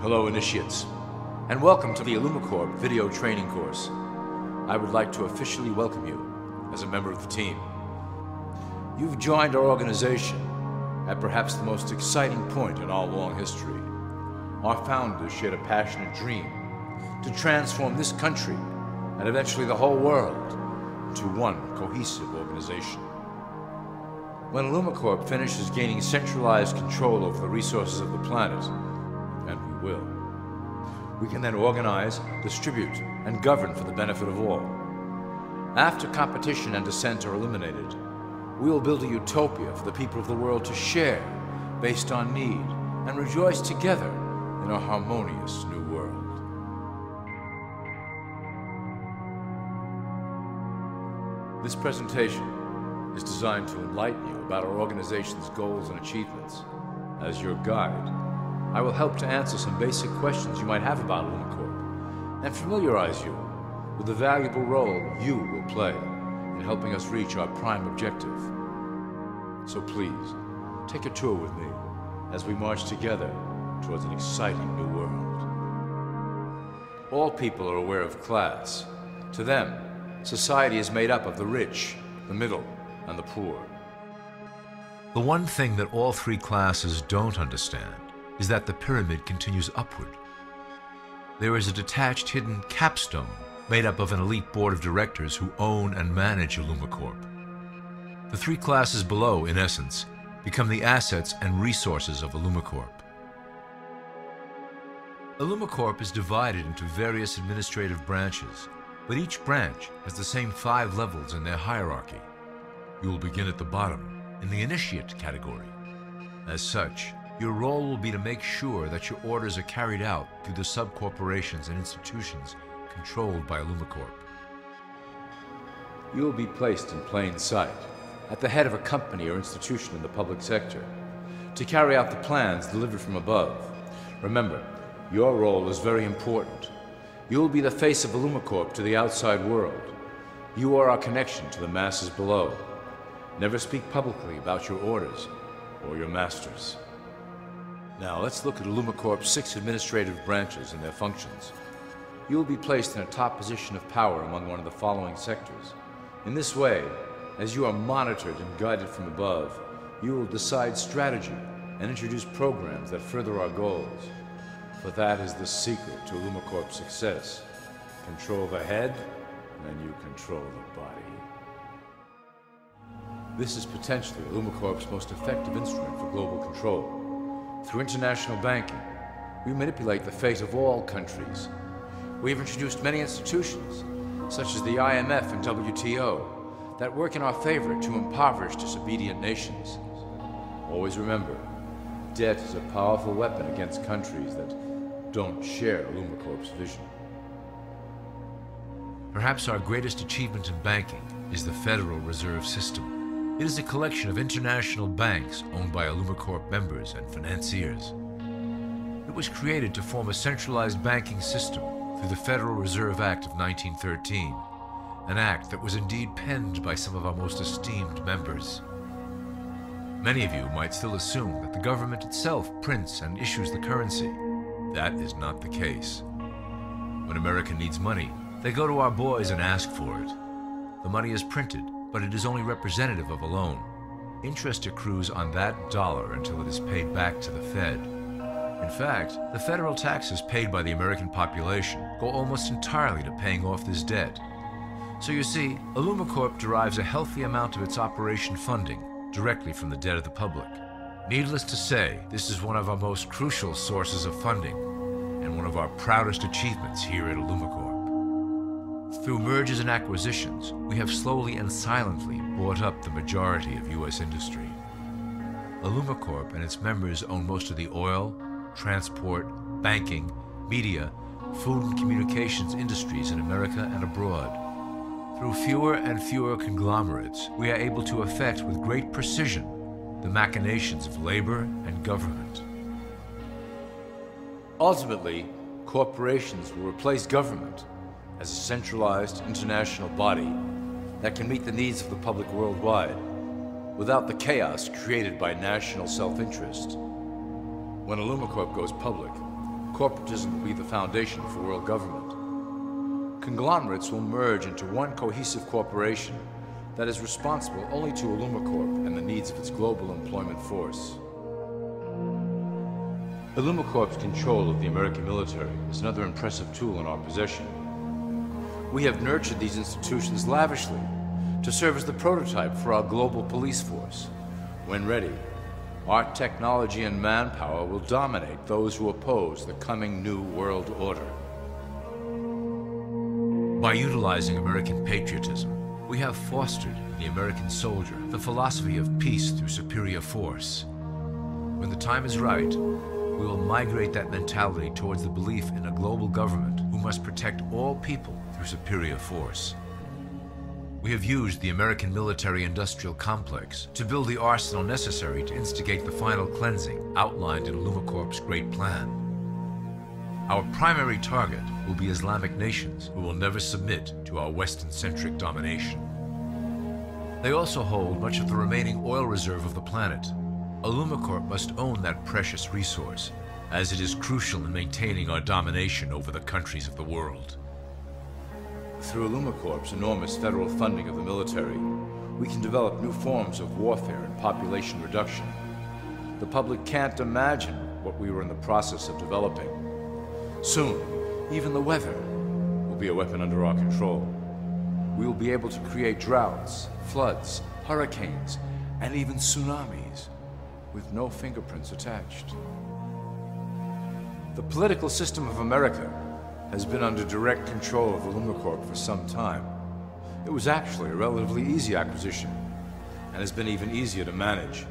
Hello, initiates, and welcome to the Illumicorp video training course. I would like to officially welcome you as a member of the team. You've joined our organization at perhaps the most exciting point in our long history. Our founders shared a passionate dream to transform this country and eventually the whole world into one cohesive organization. When Illumicorp finishes gaining centralized control over the resources of the planet, and we will, we can then organize, distribute, and govern for the benefit of all. After competition and dissent are eliminated, we will build a utopia for the people of the world to share based on need and rejoice together in a harmonious new world. This presentation is designed to enlighten you about our organization's goals and achievements. As your guide, I will help to answer some basic questions you might have about Illumicorp and familiarize you with the valuable role you will play in helping us reach our prime objective. So please, take a tour with me as we march together towards an exciting new world. All people are aware of class. To them, society is made up of the rich, the middle, and the poor. The one thing that all three classes don't understand is that the pyramid continues upward. There is a detached hidden capstone made up of an elite board of directors who own and manage Illumicorp. The three classes below, in essence, become the assets and resources of Illumicorp. Illumicorp is divided into various administrative branches, but each branch has the same 5 levels in their hierarchy. You will begin at the bottom, in the initiate category. As such, your role will be to make sure that your orders are carried out through the sub-corporations and institutions controlled by Illumicorp. You will be placed in plain sight, at the head of a company or institution in the public sector, to carry out the plans delivered from above. Remember, your role is very important. You will be the face of Illumicorp to the outside world. You are our connection to the masses below. Never speak publicly about your orders or your masters. Now let's look at Illumicorp's 6 administrative branches and their functions. You will be placed in a top position of power among one of the following sectors. In this way, as you are monitored and guided from above, you will decide strategy and introduce programs that further our goals. For that is the secret to Illumicorp's success. Control the head, and you control the body. This is potentially Illumicorp's most effective instrument for global control. Through international banking, we manipulate the fate of all countries. We have introduced many institutions, such as the IMF and WTO, that work in our favor to impoverish disobedient nations. Always remember, debt is a powerful weapon against countries that don't share Illumicorp's vision. Perhaps our greatest achievement in banking is the Federal Reserve System. It is a collection of international banks owned by Illumicorp members and financiers. It was created to form a centralized banking system through the Federal Reserve Act of 1913, an act that was indeed penned by some of our most esteemed members. Many of you might still assume that the government itself prints and issues the currency. That is not the case. When America needs money, they go to our boys and ask for it. The money is printed, but it is only representative of a loan. Interest accrues on that dollar until it is paid back to the Fed. In fact, the federal taxes paid by the American population go almost entirely to paying off this debt. So you see, Illumicorp derives a healthy amount of its operation funding directly from the debt of the public. Needless to say, this is one of our most crucial sources of funding and one of our proudest achievements here at Illumicorp. Through mergers and acquisitions, we have slowly and silently bought up the majority of U.S. industry. Illumicorp and its members own most of the oil, transport, banking, media, food and communications industries in America and abroad. Through fewer and fewer conglomerates, we are able to effect with great precision the machinations of labor and government. Ultimately, corporations will replace government as a centralized international body that can meet the needs of the public worldwide without the chaos created by national self-interest. When Illumicorp goes public, Corporatism will be the foundation for world government. Conglomerates will merge into one cohesive corporation that is responsible only to Illumicorp and the needs of its global employment force. Illumicorp's control of the American military is another impressive tool in our possession. We have nurtured these institutions lavishly to serve as the prototype for our global police force. When ready, our technology and manpower will dominate those who oppose the coming new world order. By utilizing American patriotism, we have fostered in the American soldier the philosophy of peace through superior force. When the time is right, we will migrate that mentality towards the belief in a global government who must protect all people through superior force. We have used the American military-industrial complex to build the arsenal necessary to instigate the final cleansing outlined in Illumicorp's Great Plan. Our primary target will be Islamic nations who will never submit to our Western-centric domination. They also hold much of the remaining oil reserve of the planet. Illumicorp must own that precious resource, as it is crucial in maintaining our domination over the countries of the world. Through Illumicorp's enormous federal funding of the military, we can develop new forms of warfare and population reduction. The public can't imagine what we were in the process of developing. Soon, even the weather will be a weapon under our control. We will be able to create droughts, floods, hurricanes, and even tsunamis with no fingerprints attached. The political system of America has been under direct control of Illumicorp for some time. It was actually a relatively easy acquisition, and has been even easier to manage.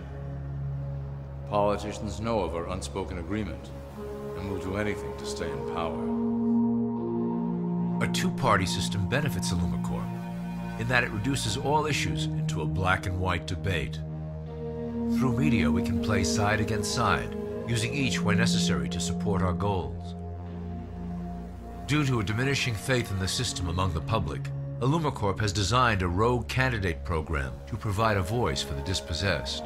Politicians know of our unspoken agreement, and will do anything to stay in power. A two-party system benefits Illumicorp, in that it reduces all issues into a black and white debate. Through media, we can play side against side, using each where necessary to support our goals. Due to a diminishing faith in the system among the public, Illumicorp has designed a rogue candidate program to provide a voice for the dispossessed.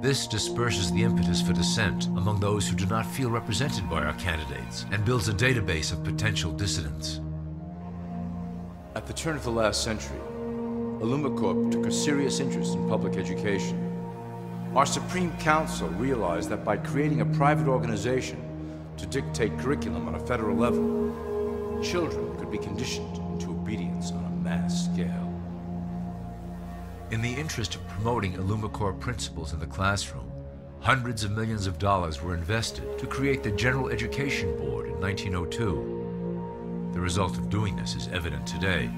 This disperses the impetus for dissent among those who do not feel represented by our candidates and builds a database of potential dissidents. At the turn of the last century, Illumicorp took a serious interest in public education. Our Supreme Council realized that by creating a private organization to dictate curriculum on a federal level, children could be conditioned into obedience on a mass scale. In the interest of promoting Illumicorp principles in the classroom, hundreds of millions of dollars were invested to create the General Education Board in 1902. The result of doing this is evident today.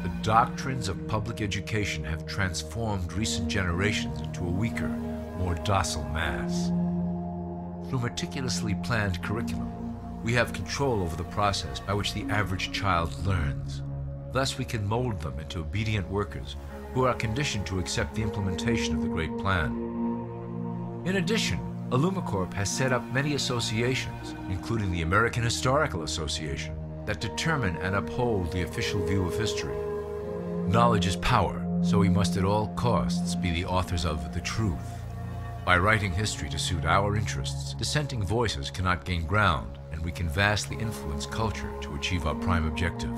The doctrines of public education have transformed recent generations into a weaker, more docile mass. Through meticulously planned curriculum, we have control over the process by which the average child learns. Thus, we can mold them into obedient workers who are conditioned to accept the implementation of the Great Plan. In addition, Illumicorp has set up many associations, including the American Historical Association, that determine and uphold the official view of history. Knowledge is power, so we must at all costs be the authors of the truth. By writing history to suit our interests, dissenting voices cannot gain ground, and we can vastly influence culture to achieve our prime objective.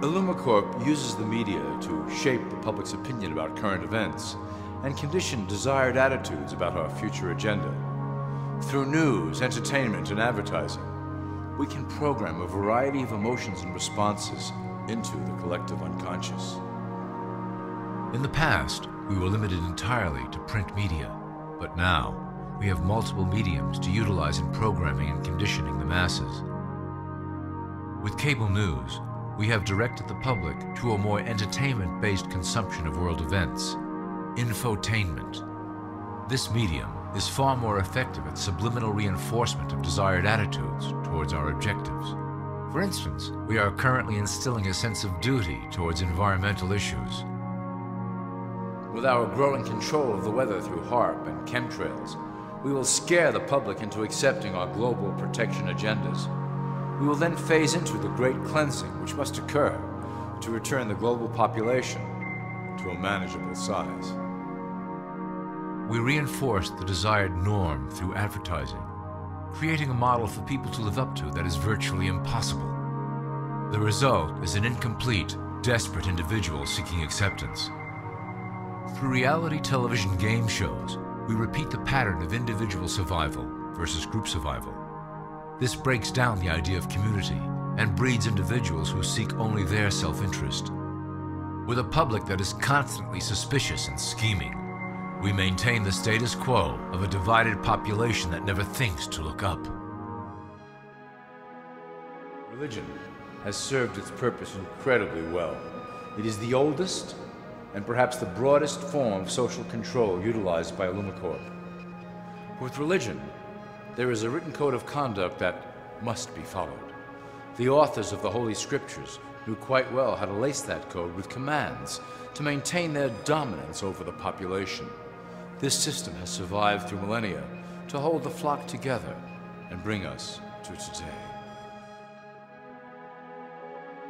Illumicorp uses the media to shape the public's opinion about current events and condition desired attitudes about our future agenda. Through news, entertainment, and advertising, we can program a variety of emotions and responses into the collective unconscious. In the past, we were limited entirely to print media, but now we have multiple mediums to utilize in programming and conditioning the masses. With cable news, we have directed the public to a more entertainment-based consumption of world events, infotainment. This medium is far more effective at subliminal reinforcement of desired attitudes towards our objectives. For instance, we are currently instilling a sense of duty towards environmental issues. With our growing control of the weather through HAARP and chemtrails, we will scare the public into accepting our global protection agendas. We will then phase into the great cleansing which must occur to return the global population to a manageable size. We reinforce the desired norm through advertising, creating a model for people to live up to that is virtually impossible. The result is an incomplete, desperate individual seeking acceptance. Through reality television game shows, we repeat the pattern of individual survival versus group survival. This breaks down the idea of community and breeds individuals who seek only their self-interest. With a public that is constantly suspicious and scheming, we maintain the status quo of a divided population that never thinks to look up. Religion has served its purpose incredibly well. It is the oldest and perhaps the broadest form of social control utilized by Illumicorp. With religion, there is a written code of conduct that must be followed. The authors of the Holy Scriptures knew quite well how to lace that code with commands to maintain their dominance over the population. This system has survived through millennia to hold the flock together and bring us to today.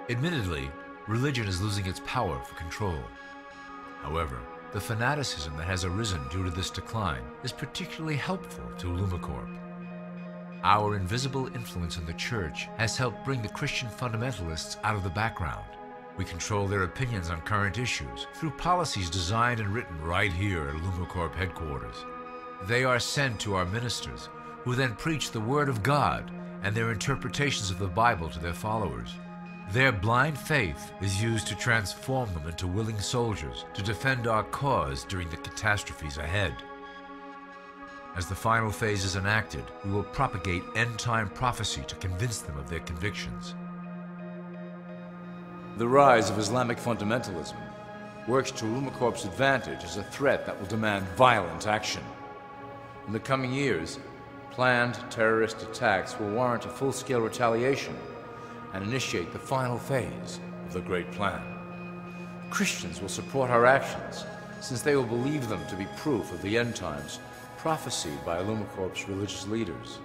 Admittedly, religion is losing its power for control. However, the fanaticism that has arisen due to this decline is particularly helpful to Illumicorp. Our invisible influence in the Church has helped bring the Christian fundamentalists out of the background. We control their opinions on current issues through policies designed and written right here at Illumicorp headquarters. They are sent to our ministers, who then preach the Word of God and their interpretations of the Bible to their followers. Their blind faith is used to transform them into willing soldiers to defend our cause during the catastrophes ahead. As the final phase is enacted, we will propagate end-time prophecy to convince them of their convictions. The rise of Islamic fundamentalism works to Illumicorp's advantage as a threat that will demand violent action. In the coming years, planned terrorist attacks will warrant a full-scale retaliation and initiate the final phase of the Great Plan. Christians will support our actions, since they will believe them to be proof of the end times prophesied by Illumicorp's religious leaders.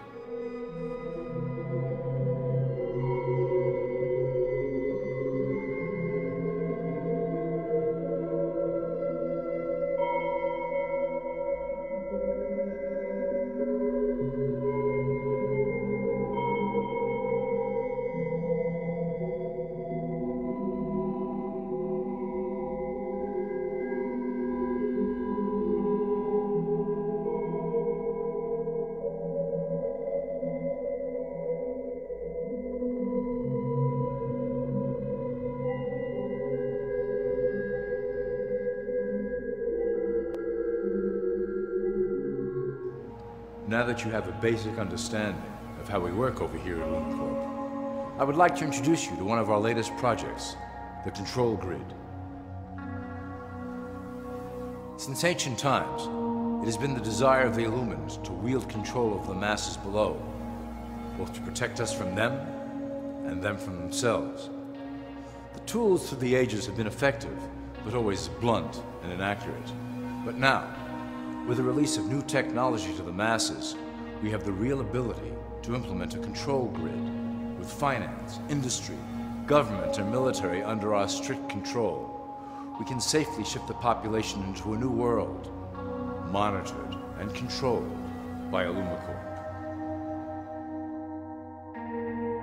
Now that you have a basic understanding of how we work over here at Illumicorp, I would like to introduce you to one of our latest projects, the Control Grid. Since ancient times, it has been the desire of the Illumins to wield control of the masses below, both to protect us from them and them from themselves. The tools through the ages have been effective, but always blunt and inaccurate. But now, with the release of new technology to the masses, we have the real ability to implement a control grid with finance, industry, government, and military under our strict control. We can safely shift the population into a new world, monitored and controlled by Illumicorp.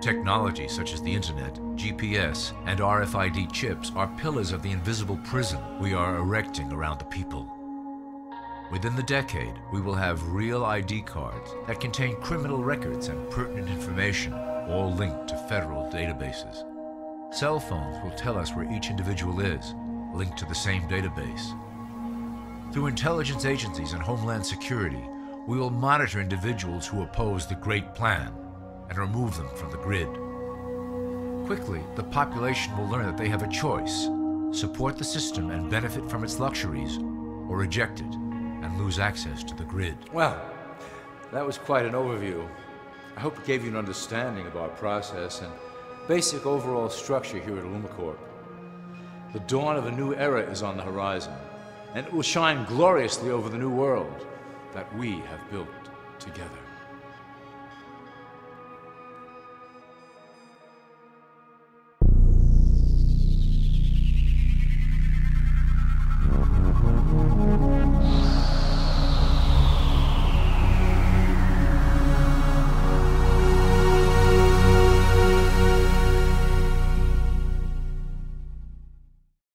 Technology such as the internet, GPS, and RFID chips are pillars of the invisible prison we are erecting around the people. Within the decade, we will have real ID cards that contain criminal records and pertinent information, all linked to federal databases. Cell phones will tell us where each individual is, linked to the same database. Through intelligence agencies and Homeland Security, we will monitor individuals who oppose the Great Plan and remove them from the grid. Quickly, the population will learn that they have a choice: support the system and benefit from its luxuries, or reject it and lose access to the grid. Well, that was quite an overview. I hope it gave you an understanding of our process and basic overall structure here at Illumicorp. The dawn of a new era is on the horizon, and it will shine gloriously over the new world that we have built together.